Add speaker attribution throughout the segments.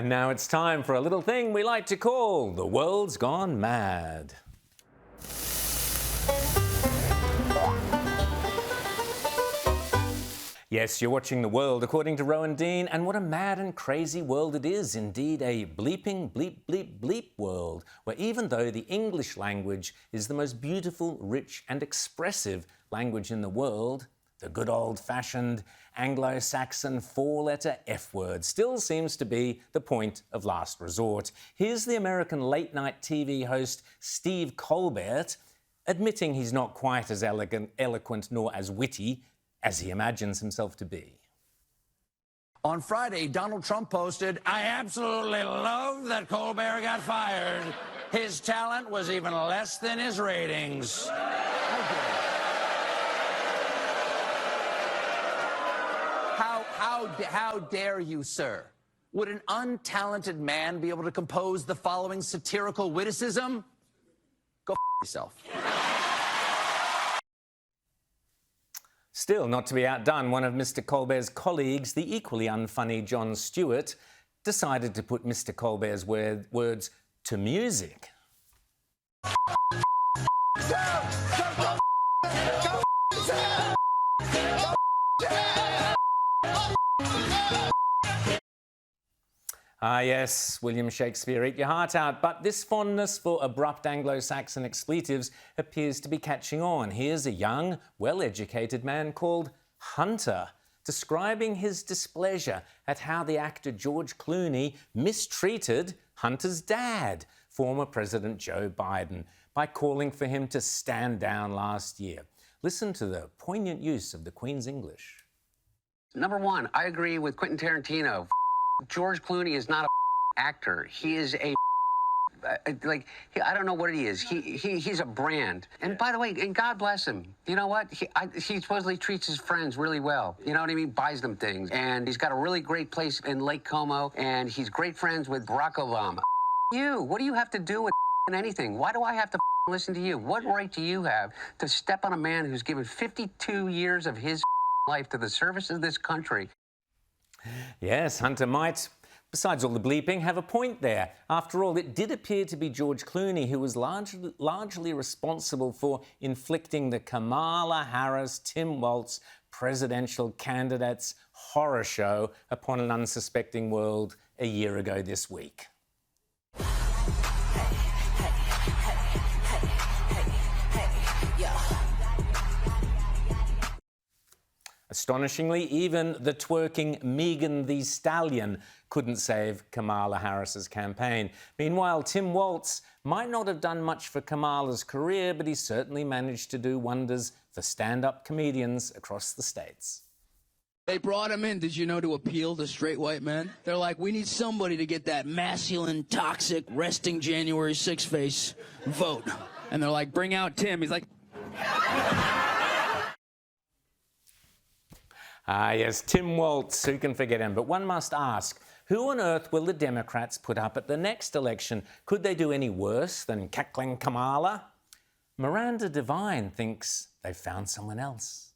Speaker 1: And now it's time for a little thing we like to call The World's Gone Mad. Yes, you're watching The World according to Rowan Dean, and what a mad and crazy world it is. Indeed, a bleeping, bleep, bleep, bleep world, where even though the English language is the most beautiful, rich and expressive language in the world, the good old-fashioned Anglo-Saxon four-letter F word still seems to be the point of last resort. Here's the American late-night TV host Steve Colbert admitting he's not quite as eloquent nor as witty as he imagines himself to be.
Speaker 2: On Friday, Donald Trump posted, "I absolutely love that Colbert got fired. His talent was even less than his ratings."
Speaker 3: How dare you, sir? Would an untalented man be able to compose the following satirical witticism? Go yourself.
Speaker 1: Still, not to be outdone, one of Mr. Colbert's colleagues, the equally unfunny Jon Stewart, decided to put Mr. Colbert's words to music. Ah yes, William Shakespeare, eat your heart out, but this fondness for abrupt Anglo-Saxon expletives appears to be catching on. Here's a young, well-educated man called Hunter, describing his displeasure at how the actor George Clooney mistreated Hunter's dad, former President Joe Biden, by calling for him to stand down last year. Listen to the poignant use of the Queen's English.
Speaker 4: Number one, I agree with Quentin Tarantino. George Clooney is not a actor. He is a I don't know what he is. He's a brand. And by the way, and God bless him. You know what? He supposedly treats his friends really well. You know what I mean? Buys them things. And he's got a really great place in Lake Como. And he's great friends with Barack Obama. You, what do you have to do with anything? Why do I have to listen to you? What right do you have to step on a man who's given 52 years of his life to the service of this country?
Speaker 1: Yes, Hunter might, besides all the bleeping, have a point there. After all, it did appear to be George Clooney who was largely responsible for inflicting the Kamala Harris-Tim Walz presidential candidates horror show upon an unsuspecting world a year ago this week. Astonishingly, even the twerking Megan Thee Stallion couldn't save Kamala Harris's campaign. Meanwhile, Tim Walz might not have done much for Kamala's career, but he certainly managed to do wonders for stand-up comedians across the states.
Speaker 5: They brought him in, did you know, to appeal to straight white men? They're like, we need somebody to get that masculine, toxic, resting January 6th face vote. And they're like, bring out Tim. He's like...
Speaker 1: Ah, yes, Tim Walz, who can forget him? But one must ask, who on earth will the Democrats put up at the next election? Could they do any worse than cackling Kamala? Miranda Devine thinks they've found someone else.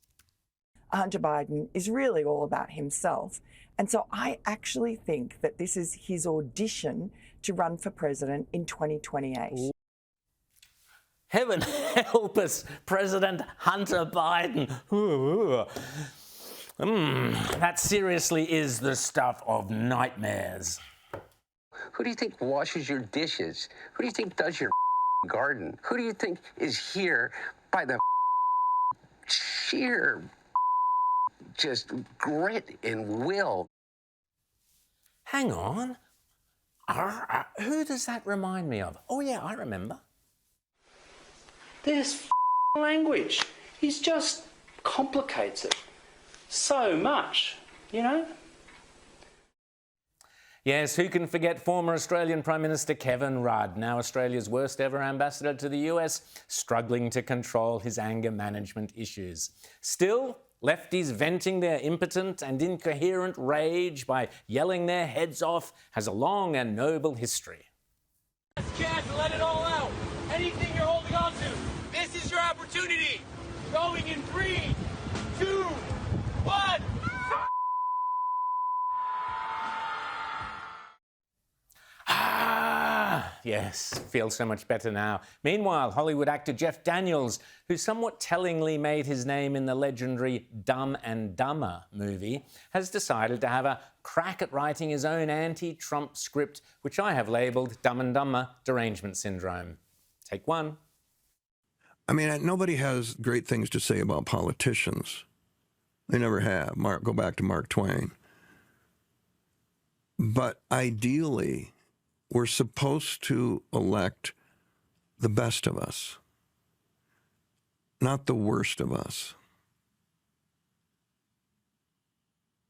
Speaker 6: Hunter Biden is really all about himself. And so I actually think that this is his audition to run for president in 2028.
Speaker 1: Heaven help us, President Hunter Biden. That seriously is the stuff of nightmares.
Speaker 4: Who do you think washes your dishes? Who do you think does your garden? Who do you think is here by the sheer just grit and will?
Speaker 1: Hang on. Who does that remind me of? Oh, yeah, I remember.
Speaker 7: This language, he just complicates it so much, you know?
Speaker 1: Yes, who can forget former Australian Prime Minister Kevin Rudd, now Australia's worst ever ambassador to the US, struggling to control his anger management issues. Still, lefties venting their impotent and incoherent rage by yelling their heads off has a long and noble history.
Speaker 8: Last chance to let it all out. Anything you're holding on to, this is your opportunity. Going in 3, 2, 1.
Speaker 1: yes, feels so much better now. Meanwhile, Hollywood actor Jeff Daniels, who somewhat tellingly made his name in the legendary Dumb and Dumber movie, has decided to have a crack at writing his own anti-Trump script, which I have labelled Dumb and Dumber Derangement Syndrome. Take one.
Speaker 9: I mean, nobody has great things to say about politicians. They never have. Go back to Mark Twain. But ideally, we're supposed to elect the best of us, not the worst of us.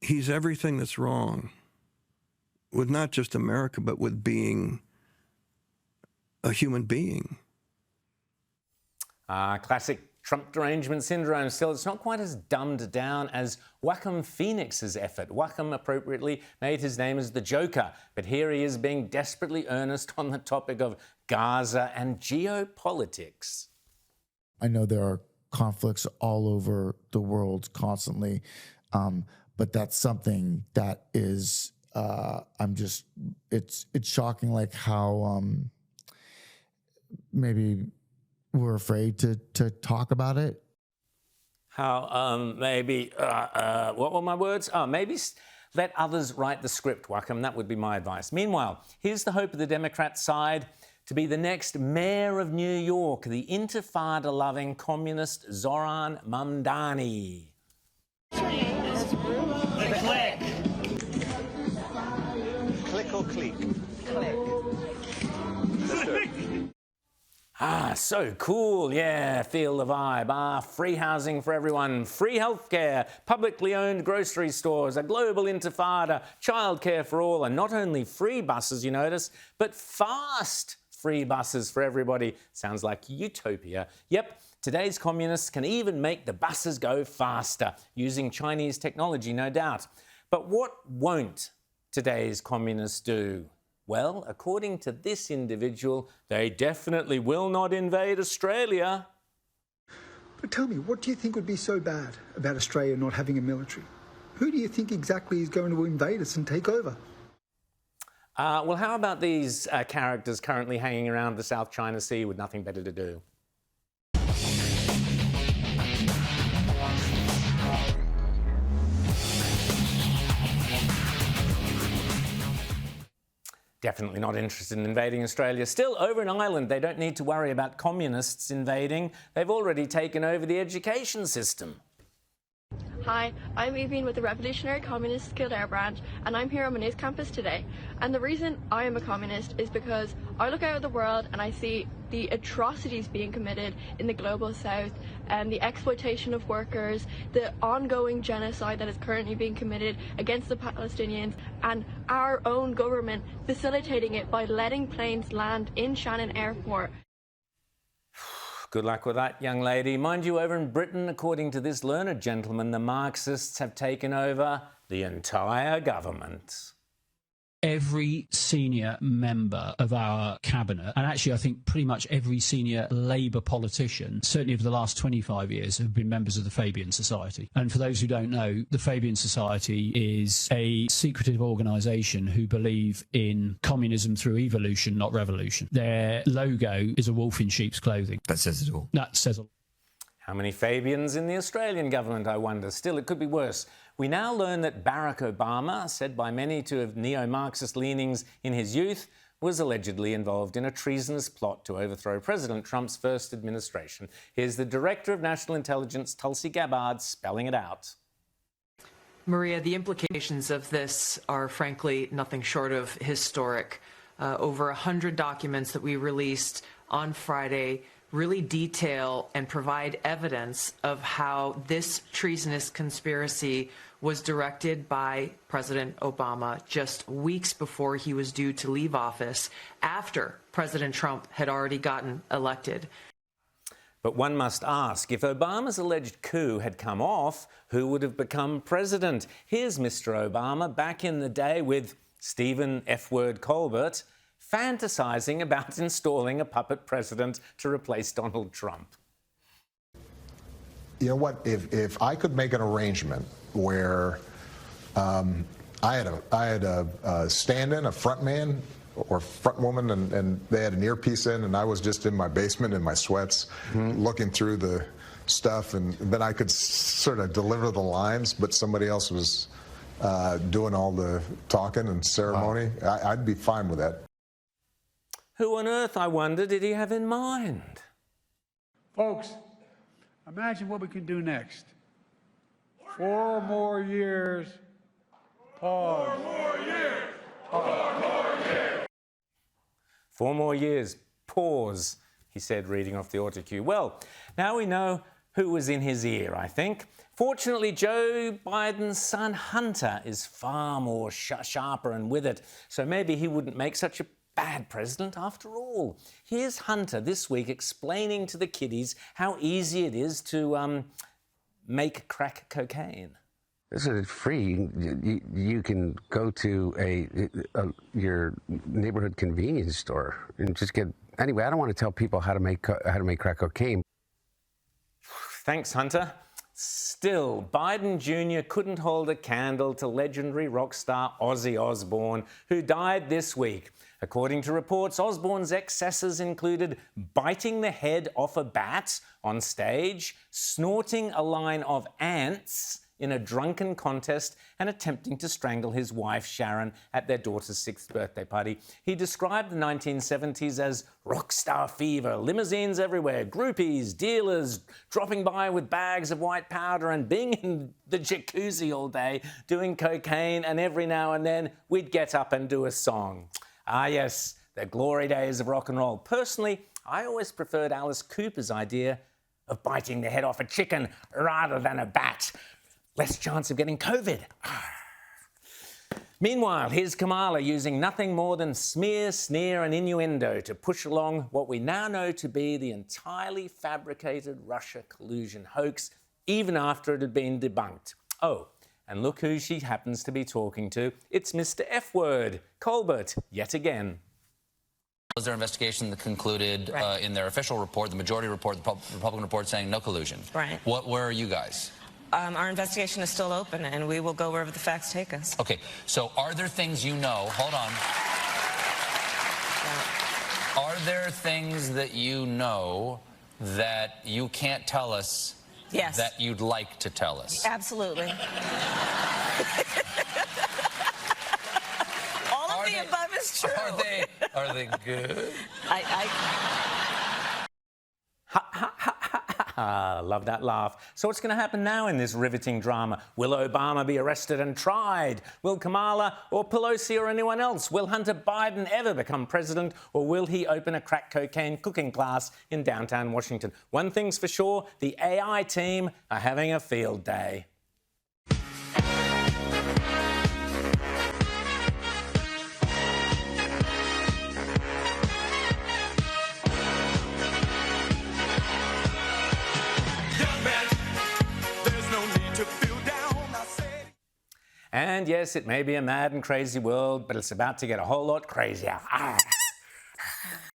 Speaker 9: He's everything that's wrong with not just America, but with being a human being.
Speaker 1: Classic Trump derangement syndrome. Still, it's not quite as dumbed down as Joaquin Phoenix's effort. Joaquin appropriately made his name as the Joker, but here he is being desperately earnest on the topic of Gaza and geopolitics.
Speaker 10: I know there are conflicts all over the world constantly, but that's something that is, it's shocking, like how maybe we're afraid to talk about it.
Speaker 1: How what were my words? Maybe let others write the script, Joaquin. That would be my advice. Meanwhile, here's the hope of the Democrat side to be the next mayor of New York, the intifada-loving communist Zoran Mamdani.
Speaker 8: Click. Click or click? Click.
Speaker 1: So cool, yeah, feel the vibe. Free housing for everyone, free healthcare, publicly owned grocery stores, a global intifada, childcare for all, and not only free buses, you notice, but fast free buses for everybody. Sounds like utopia. Yep, today's communists can even make the buses go faster, using Chinese technology, no doubt. But what won't today's communists do? Well, according to this individual, they definitely will not invade Australia.
Speaker 11: But tell me, what do you think would be so bad about Australia not having a military? Who do you think exactly is going to invade us and take over?
Speaker 1: Well, how about these characters currently hanging around the South China Sea with nothing better to do? Definitely not interested in invading Australia. Still, over in Ireland, they don't need to worry about communists invading. They've already taken over the education system.
Speaker 12: Hi, I'm Evie with the Revolutionary Communists Kildare branch, and I'm here on my news campus today. And the reason I am a communist is because I look out at the world and I see the atrocities being committed in the global south, and the exploitation of workers, the ongoing genocide that is currently being committed against the Palestinians, and our own government facilitating it by letting planes land in Shannon Airport.
Speaker 1: Good luck with that, young lady. Mind you, over in Britain, according to this learned gentleman, the Marxists have taken over the entire government.
Speaker 13: Every senior member of our cabinet, and actually I think pretty much every senior Labour politician, certainly over the last 25 years, have been members of the Fabian Society. And for those who don't know, the Fabian Society is a secretive organisation who believe in communism through evolution, not revolution. Their logo is a wolf in sheep's clothing.
Speaker 14: That says it all.
Speaker 13: That says it all.
Speaker 1: How many Fabians in the Australian government, I wonder? Still, it could be worse. We now learn that Barack Obama, said by many to have neo-Marxist leanings in his youth, was allegedly involved in a treasonous plot to overthrow President Trump's first administration. Here's the Director of National Intelligence, Tulsi Gabbard, spelling it out.
Speaker 15: Maria, the implications of this are frankly nothing short of historic. Over 100 documents that we released on Friday really detail and provide evidence of how this treasonous conspiracy was directed by President Obama just weeks before he was due to leave office, after President Trump had already gotten elected.
Speaker 1: But one must ask, if Obama's alleged coup had come off, who would have become president? Here's Mr. Obama back in the day with Stephen F-word Colbert, fantasizing about installing a puppet president to replace Donald Trump.
Speaker 16: You know what? If I could make an arrangement where I had a stand-in, a front man or front woman, and they had an earpiece in, and I was just in my basement in my sweats, looking through the stuff, and then I could sort of deliver the lines, but somebody else was doing all the talking and ceremony. I'd be fine with that.
Speaker 1: Who on earth, I wonder, did he have in mind?
Speaker 14: Folks, imagine what we can do next. 4 more years. Pause. 4 more years. Pause. 4 more years.
Speaker 1: 4 more years. Pause, he said, reading off the autocue. Well, now we know who was in his ear, I think. Fortunately, Joe Biden's son, Hunter, is far more sharper and with it, so maybe he wouldn't make such a bad president after all. Here's Hunter this week explaining to the kiddies how easy it is to make crack cocaine.
Speaker 4: This is free. You can go to your neighborhood convenience store and just get. Anyway, I don't want to tell people how to make crack cocaine.
Speaker 1: Thanks, Hunter. Still, Biden Jr. couldn't hold a candle to legendary rock star Ozzy Osbourne, who died this week. According to reports, Osbourne's excesses included biting the head off a bat on stage, snorting a line of ants in a drunken contest, and attempting to strangle his wife Sharon at their daughter's 6th birthday party. He described the 1970s as rock star fever, limousines everywhere, groupies, dealers dropping by with bags of white powder, and being in the jacuzzi all day doing cocaine, and every now and then we'd get up and do a song. Ah yes, the glory days of rock and roll. Personally, I always preferred Alice Cooper's idea of biting the head off a chicken rather than a bat. Less chance of getting COVID. Meanwhile, here's Kamala using nothing more than smear, sneer and innuendo to push along what we now know to be the entirely fabricated Russia collusion hoax, even after it had been debunked. Oh, and look who she happens to be talking to. It's Mr. F-word, Colbert, yet again.
Speaker 17: Was their investigation that concluded in their official report, the majority report, the Republican report, saying no collusion?
Speaker 18: Right.
Speaker 17: Where are you guys?
Speaker 18: Our investigation is still open, and we will go wherever the facts take us.
Speaker 17: Okay, so are there things you know? Hold on. Are there things that you know that you can't tell us?
Speaker 18: Yes.
Speaker 17: That you'd like to tell us?
Speaker 18: Absolutely. All of the above is true.
Speaker 17: Are they good?
Speaker 1: Love that laugh. So what's going to happen now in this riveting drama? Will Obama be arrested and tried? Will Kamala or Pelosi or anyone else? Will Hunter Biden ever become president, or will he open a crack cocaine cooking class in downtown Washington? One thing's for sure, the AI team are having a field day. And yes, it may be a mad and crazy world, but it's about to get a whole lot crazier.